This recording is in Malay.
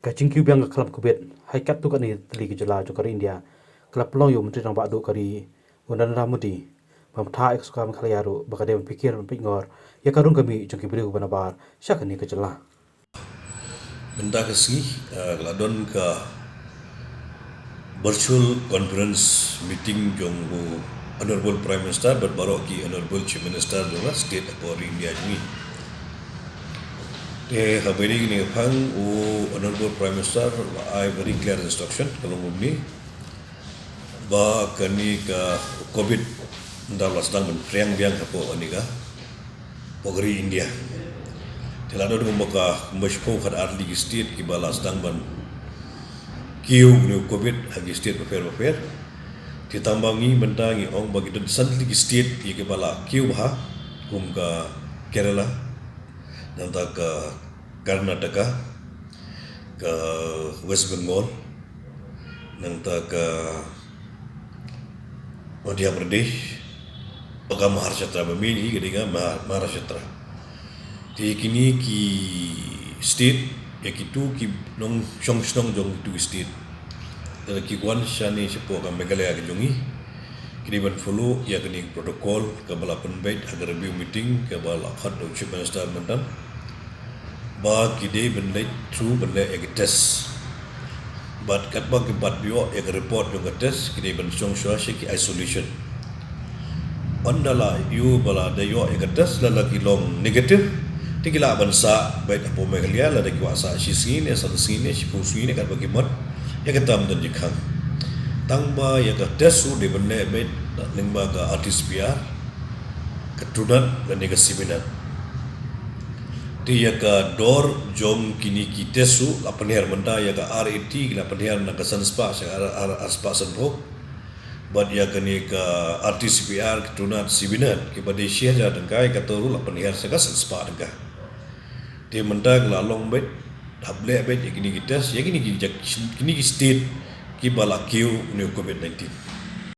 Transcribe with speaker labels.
Speaker 1: Kacing kiu biang kelap kubet hai kat tu kan ni teli ke jela jo kari India kelap long yo menteri nang badu kari undan ramudi pam tha ek suka mkhali yaru bakade pikir pingor ya karung kami jong kibri bana bar syak ni ke jela
Speaker 2: Benda kasi ladon ka virtual conference meeting jong Honorable Prime Minister baru ki Honorable Chief Minister jong State of India ni. Haberi ni pang Honorable Prime Minister I very clear instruction kalau ni ba kani ka COVID ndalas dang priang biang hapo ani ka pogri India. Telado dum maka mashpo kad arli state ki balas dang ban kiu ni COVID hagi state befer ditambangi mentangi ong bagi dan sanli state ki bala kiu ha ka Kerala dan tak ke Karnataka ke West Bengal dan tak ke Madhya Pradesh ke Maharashtra memilih ketika Maharashtra di kini ki state ya kitu ki nong song jong tu state dan ki kwan shani sepo ka Meghalaya ke jongi kini ban follow ya kini protokol ke bala penbait agar review meeting ke bala khat do chief minister mantan ba kide bendai through bendai ek test but kat ba ke bat bio ek report do test kide ban song shi ki isolation ondala you bala de yo ek test la ki long negative tikila bansa bait apo Meghalaya la de ki wasa shi sini sa sini shi pu sini kat bagi mat ya ketam dan jikang tangba ya ka tesu de benne met lingba ka artis biar ketunan dan ya seminar ti ya ka dor jom kini ki tesu apner menda ya ka RAT la penher na ka sanspa sa aspa sanpo bad ya kani ka artis biar ketunan seminar ki bade share ja dengkai ka toru la penher sa ka sanspa dengka ti menda la long bet hable bet ya kini ki tes ya kini ki state ki bala kiu ni COVID-19